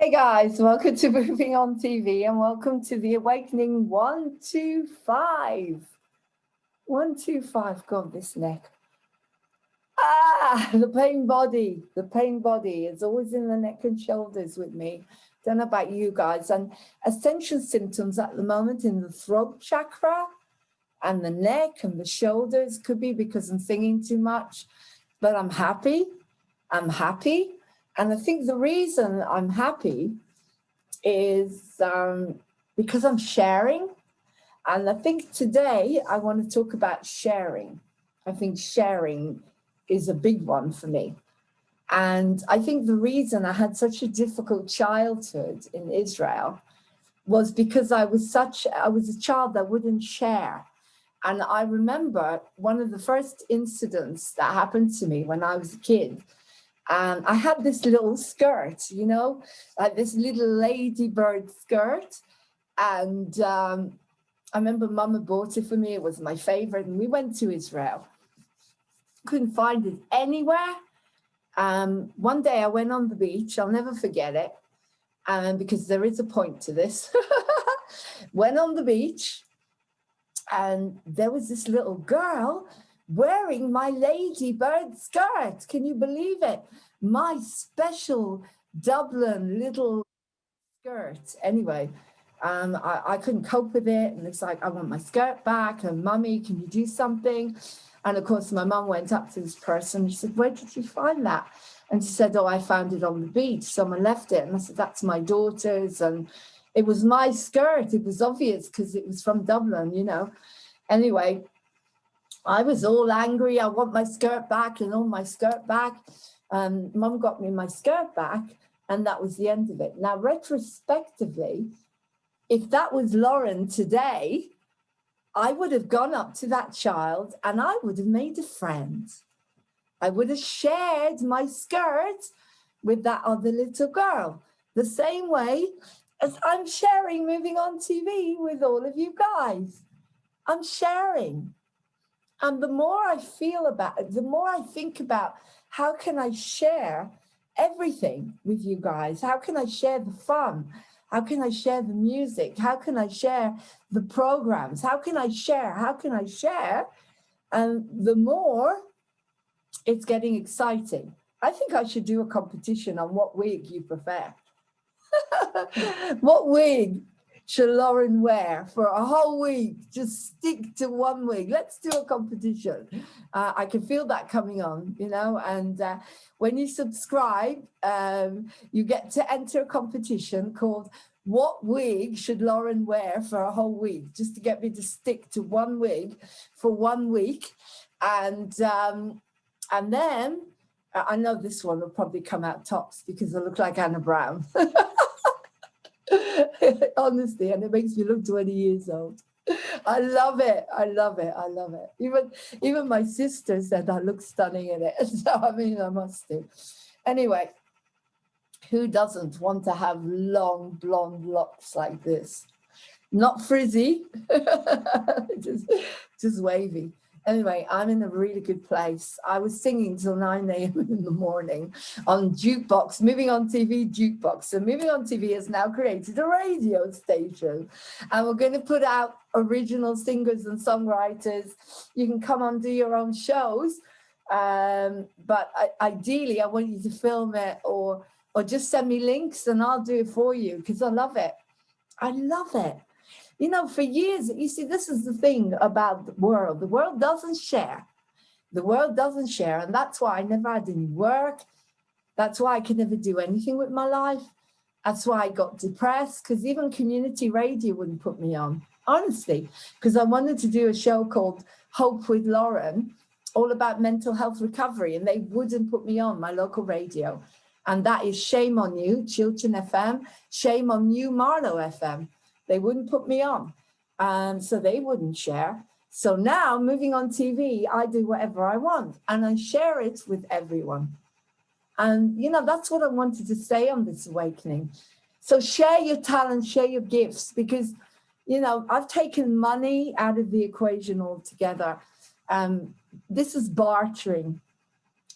Hey guys, welcome to Moving On TV and welcome to the Awakening 125. 125, God, this neck. The pain body. The pain body is always in the neck and shoulders with me. Don't know about you guys. And essential symptoms at the moment in the throat chakra and the neck and the shoulders could be because I'm singing too much, but I'm happy. I'm happy. And I think the reason I'm happy is because I'm sharing. And I think today I want to talk about sharing. I think sharing is a big one for me. And I think the reason I had such a difficult childhood in Israel was because I was a child that wouldn't share. And I remember one of the first incidents that happened to me when I was a kid. And I had this little skirt, like this little ladybird skirt. And I remember Mama bought it for me. It was my favorite. And we went to Israel. Couldn't find it anywhere. One day I went on the beach. I'll never forget it. Because there is a point to this. Went on the beach. And there was this little girl wearing my ladybird skirt. Can you believe it? My special Dublin little skirt. Anyway, I couldn't cope with it. And it's like, I want my skirt back. And Mummy, can you do something? And of course, my mum went up to this person. She said, where did you find that? And she said, oh, I found it on the beach. Someone left it. And I said, that's my daughter's. And it was my skirt. It was obvious because it was from Dublin, Anyway, I was all angry. I want my skirt back and all my skirt back. Mum got me my skirt back and that was the end of it. Now, retrospectively, if that was Laurene today, I would have gone up to that child and I would have made a friend. I would have shared my skirt with that other little girl, the same way as I'm sharing Moving On TV with all of you guys. I'm sharing. And the more I feel about it, the more I think about how can I share everything with you guys? How can I share the fun? How can I share the music? How can I share the programs? How can I share? How can I share? And the more it's getting exciting. I think I should do a competition on what wig you prefer. What wig should Laurene wear for a whole week? Just stick to one wig. Let's do a competition. I can feel that coming on, and when you subscribe, you get to enter a competition called What Wig Should Laurene Wear for a Whole Week? Just to get me to stick to one wig for 1 week. And then I know this one will probably come out tops because I look like Anna Brown. Honestly, and it makes me look 20 years old. I love it. I love it. I love it. Even my sister said I look stunning in it. So I mean, I must do. Anyway, who doesn't want to have long blonde locks like this? Not frizzy, just wavy. Anyway, I'm in a really good place. I was singing till 9 a.m. in the morning on Jukebox, Moving On TV Jukebox. So Moving On TV has now created a radio station. And we're going to put out original singers and songwriters. You can come on, do your own shows. But ideally, I want you to film it or just send me links and I'll do it for you because I love it. I love it. For years, you see, this is the thing about the world. The world doesn't share. The world doesn't share. And that's why I never had any work. That's why I could never do anything with my life. That's why I got depressed, because even community radio wouldn't put me on, honestly, because I wanted to do a show called Hope with Laurene, all about mental health recovery, and they wouldn't put me on my local radio. And that is shame on you, Chiltern FM, shame on you, Marlow FM. They wouldn't put me on, so they wouldn't share. So now, Moving On TV, I do whatever I want, and I share it with everyone. And, that's what I wanted to say on this awakening. So share your talent, share your gifts, because, I've taken money out of the equation altogether. This is bartering.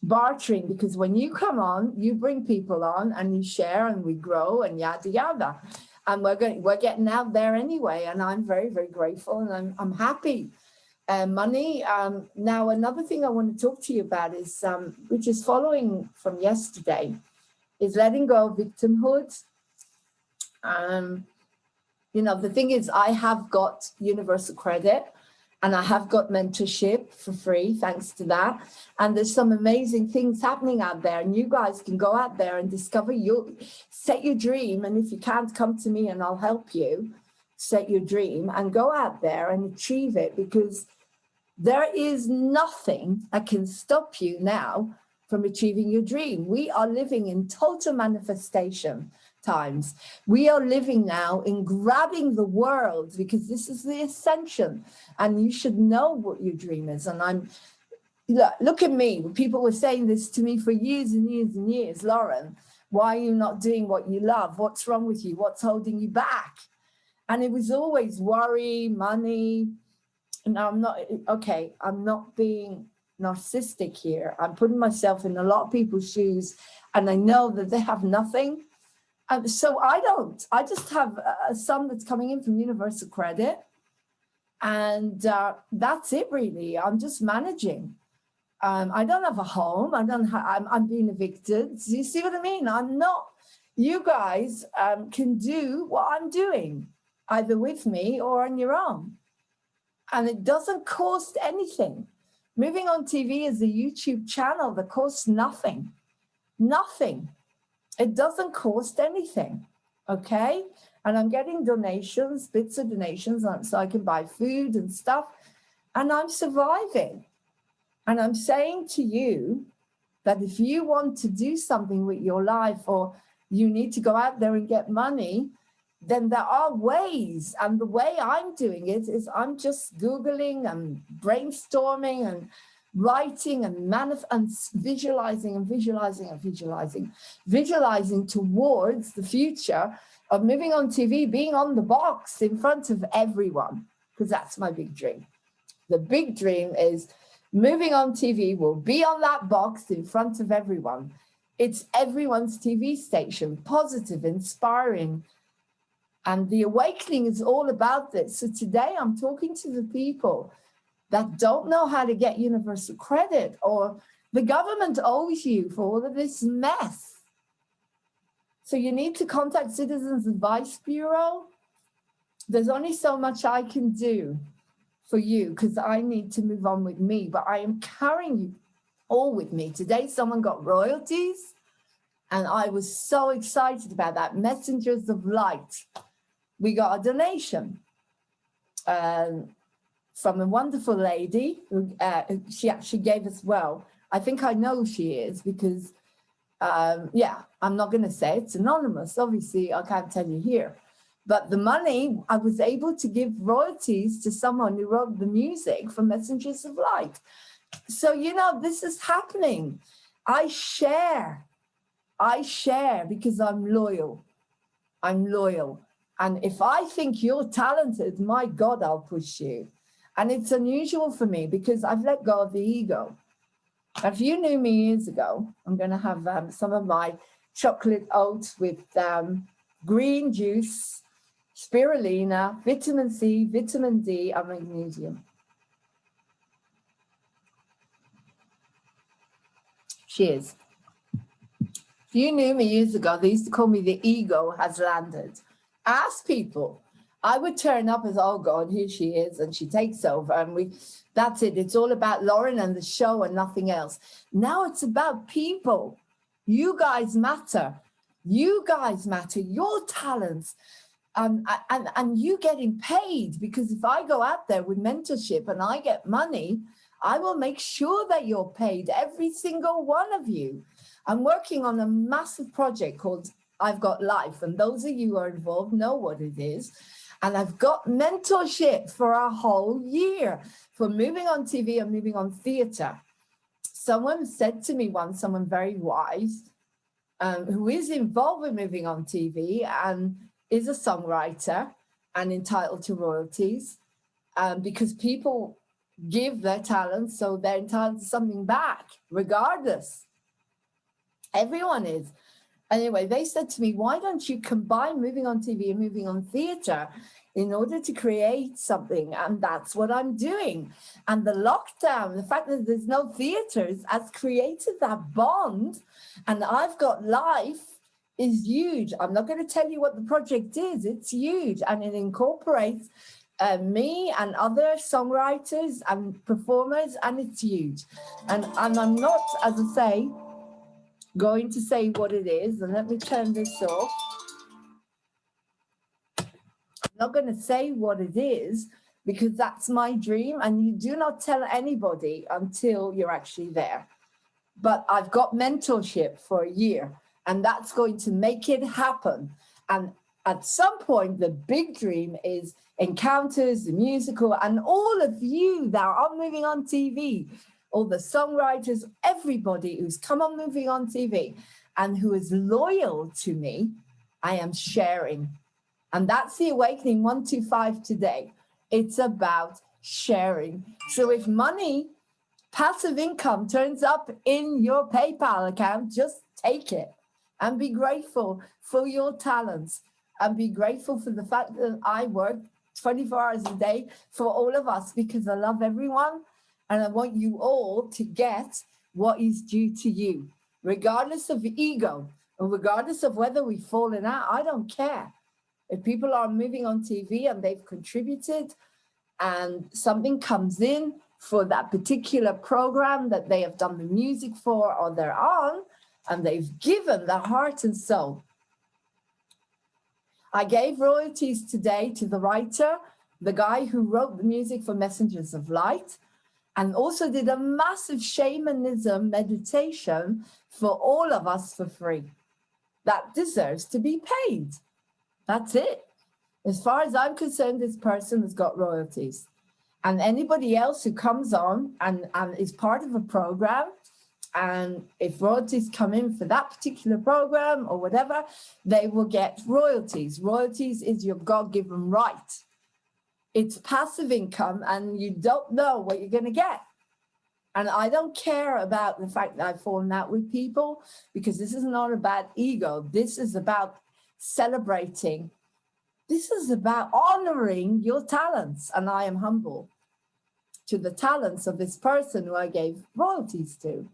bartering, because when you come on, you bring people on and you share and we grow and yada yada. And we're getting out there anyway, and I'm very, very grateful, and I'm happy. Money. Now, another thing I want to talk to you about is, which is following from yesterday, is letting go of victimhood. You know, the thing is, I have got universal credit and I have got mentorship for free, thanks to that. And there's some amazing things happening out there, and you guys can go out there and discover set your dream. And if you can't, come to me and I'll help you set your dream and go out there and achieve it, because there is nothing that can stop you now from achieving your dream. We are living in total manifestation times. We are living now in grabbing the world, because this is the ascension, and you should know what your dream is. And look at me. People were saying this to me for years and years and years. Lauren, why are you not doing what you love? What's wrong with you? What's holding you back? And it was always worry, money. And I'm not being narcissistic here. I'm putting myself in a lot of people's shoes, and I know that they have nothing. So I just have a sum that's coming in from universal credit, and that's it really. I'm just managing. I don't have a home. I'm being evicted. Do you see what I mean? I'm not. You guys can do what I'm doing, either with me or on your own. And it doesn't cost anything. Moving on TV is a YouTube channel that costs nothing. Nothing. It doesn't cost anything, okay? And I'm getting donations, bits of donations, so I can buy food and stuff, and I'm surviving. And I'm saying to you that if you want to do something with your life, or you need to go out there and get money, then there are ways. And the way I'm doing it is I'm just Googling and brainstorming and writing and visualizing and visualizing and visualizing towards the future of moving on TV, being on the box in front of everyone, because that's my big dream. The big dream is moving on TV will be on that box in front of everyone. It's everyone's TV station, positive, inspiring. And the awakening is all about this. So today I'm talking to the people that don't know how to get universal credit, or the government owes you for all of this mess. So you need to contact Citizens Advice Bureau. There's only so much I can do for you, because I need to move on with me, but I am carrying you all with me. Today someone got royalties, and I was so excited about that. Messengers of Light. We got a donation from a wonderful lady who she actually gave us, well, I think I know who she is, because, yeah, I'm not going to say it's anonymous. Obviously, I can't tell you here. But the money, I was able to give royalties to someone who wrote the music for Messengers of Light. So, you know, this is happening. I share because I'm loyal. I'm loyal. And if I think you're talented, my God, I'll push you. And it's unusual for me because I've let go of the ego. If you knew me years ago, I'm going to have some of my chocolate oats with green juice, spirulina, vitamin C, vitamin D, and magnesium. Cheers. If you knew me years ago, they used to call me the ego has landed. Ask people. I would turn up as, oh God, here she is, and she takes over, and that's it. It's all about Laurene and the show and nothing else. Now it's about people. You guys matter. You guys matter. Your talents, and you getting paid, because if I go out there with mentorship and I get money, I will make sure that you're paid, every single one of you. I'm working on a massive project called I've Got Life, and those of you who are involved know what it is. And I've got mentorship for a whole year for moving on TV and moving on theatre. Someone said to me once, someone very wise, who is involved with moving on TV and is a songwriter and entitled to royalties, because people give their talents, so they're entitled to something back, regardless. Everyone is. Anyway, they said to me, why don't you combine moving on TV and moving on theatre in order to create something? And that's what I'm doing. And the lockdown, the fact that there's no theatres has created that bond. And I've Got Life is huge. I'm not going to tell you what the project is. It's huge. And it incorporates me and other songwriters and performers, and it's huge. And I'm not, as I say, going to say what it is. And let me turn this off. I'm not going to say what it is, because that's my dream, and you do not tell anybody until you're actually there. But I've got mentorship for a year, and that's going to make it happen. And at some point, the big dream is Encounters, the musical, and all of you that are moving on TV, all the songwriters, everybody who's come on Moving on TV and who is loyal to me, I am sharing. And that's the Awakening 125 today. It's about sharing. So if money, passive income turns up in your PayPal account, just take it and be grateful for your talents, and be grateful for the fact that I work 24 hours a day for all of us, because I love everyone and I want you all to get what is due to you, regardless of ego and regardless of whether we've fallen out. I don't care. If people are moving on TV and they've contributed and something comes in for that particular program that they have done the music for or they're on, and they've given their heart and soul. I gave royalties today to the writer, the guy who wrote the music for Messengers of Light, and also did a massive shamanism meditation for all of us for free. That deserves to be paid. That's it. As far as I'm concerned, this person has got royalties. And anybody else who comes on and is part of a program, and if royalties come in for that particular program or whatever, they will get royalties. Royalties is your God-given right. It's passive income, and you don't know what you're going to get. And I don't care about the fact that I've fallen out with people, because this is not about ego. This is about celebrating. This is about honoring your talents. And I am humble to the talents of this person who I gave royalties to.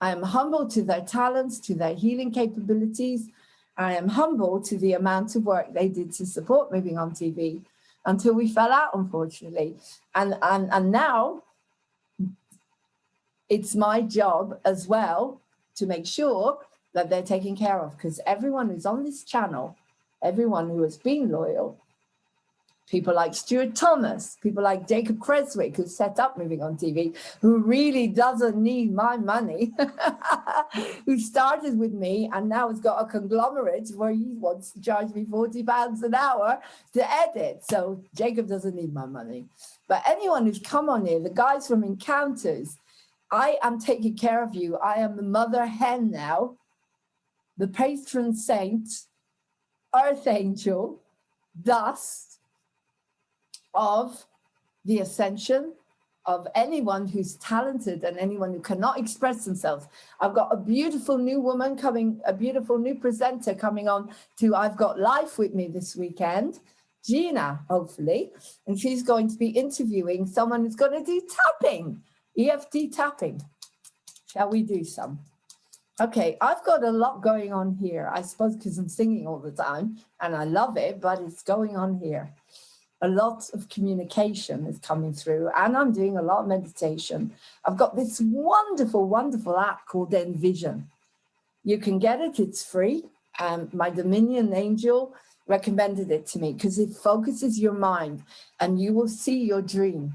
I am humble to their talents, to their healing capabilities. I am humble to the amount of work they did to support Moving on TV until we fell out, unfortunately. And now it's my job as well to make sure that they're taken care of, because everyone who's on this channel, everyone who has been loyal, people like Stuart Thomas, people like Jacob Creswick, who set up Moving on TV, who really doesn't need my money, who started with me and now has got a conglomerate where he wants to charge me £40 an hour to edit. So Jacob doesn't need my money. But anyone who's come on here, the guys from Encounters, I am taking care of you. I am the mother hen now, the patron saint, earth angel, dust, of the ascension of anyone who's talented and anyone who cannot express themselves. I've got a beautiful new woman coming, a beautiful new presenter coming on to I've Got Life with me this weekend, Gina, hopefully, and she's going to be interviewing someone who's going to do tapping, EFT tapping. Shall we do some? Okay, I've got a lot going on here, I suppose because I'm singing all the time and I love it, but it's going on here. A lot of communication is coming through, and I'm doing a lot of meditation. I've got this wonderful, wonderful app called Envision. You can get it, it's free. My Dominion angel recommended it to me because it focuses your mind and you will see your dream.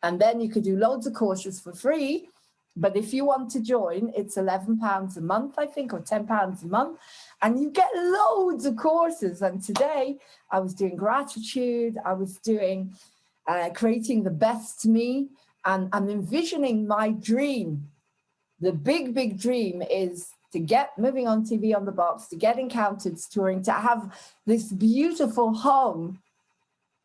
And then you could do loads of courses for free. But if you want to join, it's £11 a month, I think, or £10 a month. And you get loads of courses. And today I was doing gratitude. I was doing creating the best me. And I'm envisioning my dream. The big, big dream is to get Moving on TV on the box, to get Encounters touring, to have this beautiful home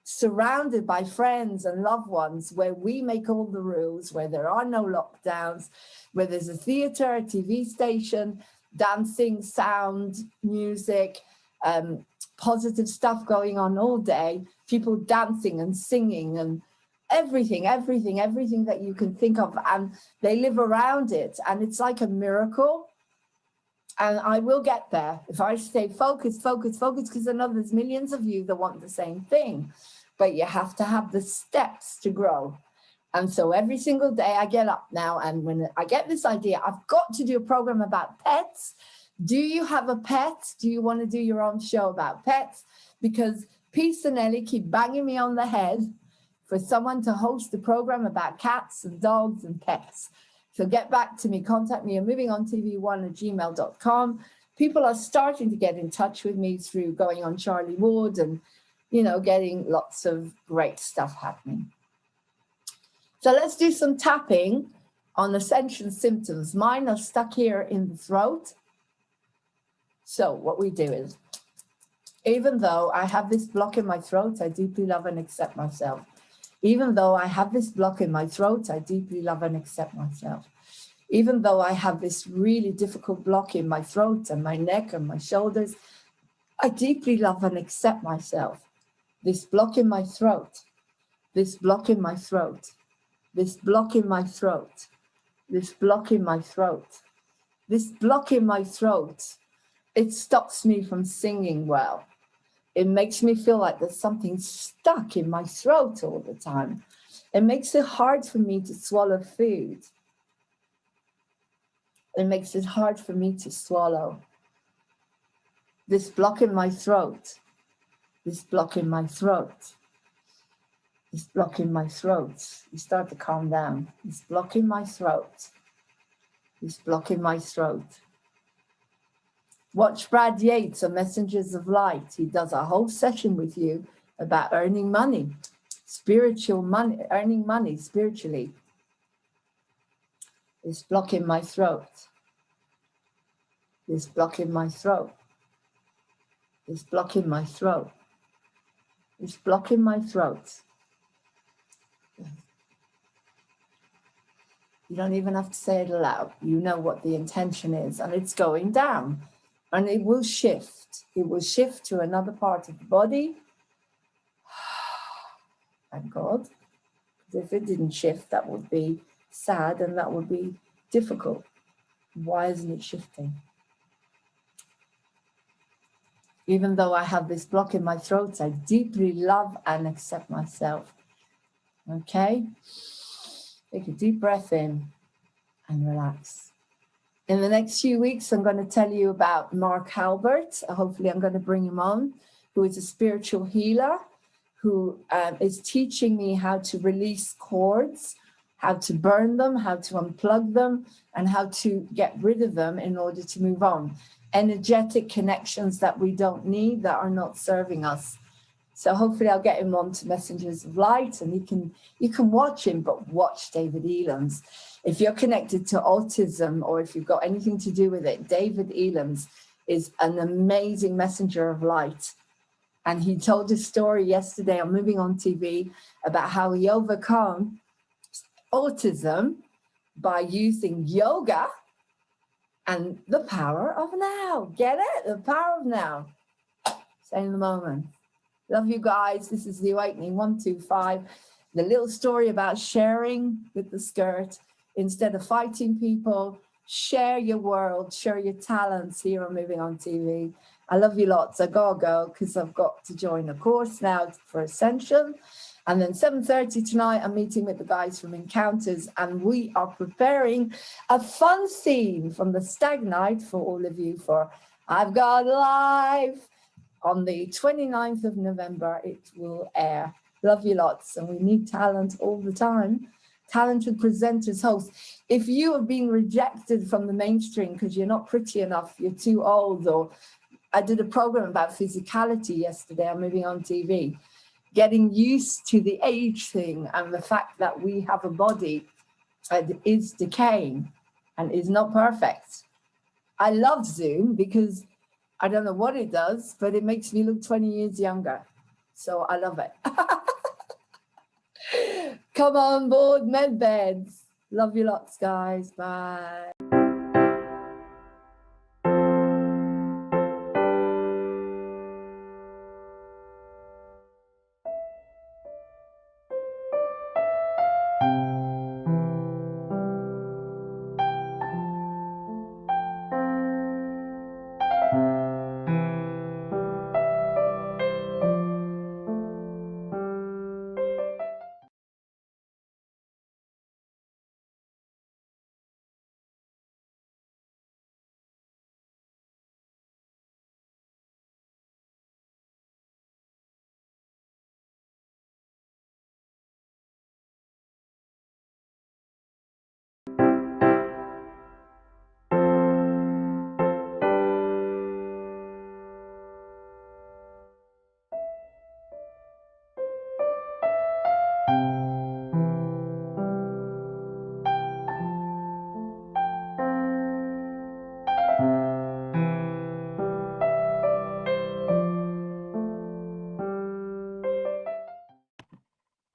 surrounded by friends and loved ones, where we make all the rules, where there are no lockdowns, where there's a theater, a TV station, dancing, sound, music, positive stuff going on all day, people dancing and singing and everything that you can think of, and they live around it, and it's like a miracle. And I will get there if I stay focused, because I know there's millions of you that want the same thing, but you have to have the steps to grow. And so every single day I get up now, and when I get this idea, I've got to do a program about pets. Do you have a pet? Do you want to do your own show about pets? Because Peace and Ellie keep banging me on the head for someone to host a program about cats and dogs and pets. So get back to me, contact me at movingontv1@gmail.com. People are starting to get in touch with me through going on Charlie Ward and, you know, getting lots of great stuff happening. So let's do some tapping on ascension symptoms. Mine are stuck here in the throat. So what we do is, even though I have this block in my throat, I deeply love and accept myself. Even though I have this block in my throat, I deeply love and accept myself. Even though I have this really difficult block in my throat and my neck and my shoulders, I deeply love and accept myself. This block in my throat, this block in my throat, this block in my throat, this block in my throat, this block in my throat, it stops me from singing well. It makes me feel like there's something stuck in my throat all the time. It makes it hard for me to swallow food. It makes it hard for me to swallow. This block in my throat, this block in my throat, this block in my throat. You start to calm down. This block in my throat, this block in my throat. Watch Brad Yates on Messengers of Light. He does a whole session with you about earning money, spiritual money, earning money spiritually. This block in my throat. This block in my throat. This block in my throat. This block in my throat. You don't even have to say it aloud. You know what the intention is, and it's going down. And it will shift. It will shift to another part of the body. Thank God. If it didn't shift, that would be sad and that would be difficult. Why isn't it shifting? Even though I have this block in my throat, I deeply love and accept myself. Okay? Take a deep breath in and relax. In the next few weeks, I'm going to tell you about Mark Halbert. Hopefully, I'm going to bring him on, who is a spiritual healer, who is teaching me how to release cords, how to burn them, how to unplug them, and how to get rid of them in order to move on. Energetic connections that we don't need, that are not serving us. So hopefully I'll get him on to Messengers of Light, and you can watch him, but watch David Elam's. If you're connected to autism, or if you've got anything to do with it, David Elam's is an amazing messenger of light. And he told a story yesterday on Moving On TV about how he overcome autism by using yoga and the power of now. Get it? The power of now. Stay in the moment. Love you guys. This is the Awakening 125. The little story about sharing with the skirt. Instead of fighting people, share your world, share your talents here on Moving On TV. I love you lots. I gotta go because I've got to join a course now for Ascension. And then 7:30 tonight, I'm meeting with the guys from Encounters, and we are preparing a fun scene from the Stag Night for all of you for I've Got Live. On the 29th of November, it will air. Love you lots, and we need talent all the time. Talented presenters, hosts. If you have been rejected from the mainstream because you're not pretty enough, you're too old, or I did a program about physicality yesterday on Moving On TV, getting used to the age thing and the fact that we have a body that is decaying and is not perfect. I love Zoom because I don't know what it does, but it makes me look 20 years younger. So I love it. Come on board, med beds. Love you lots, guys. Bye.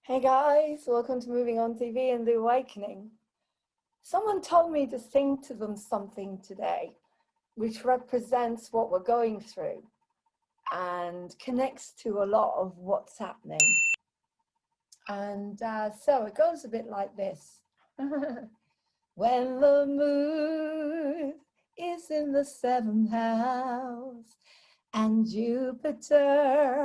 Hey guys, welcome to Moving On TV and The Awakening. Someone told me to sing to them something today, which represents what we're going through and connects to a lot of what's happening. And so it goes a bit like this. When the moon is in the 7th house and Jupiter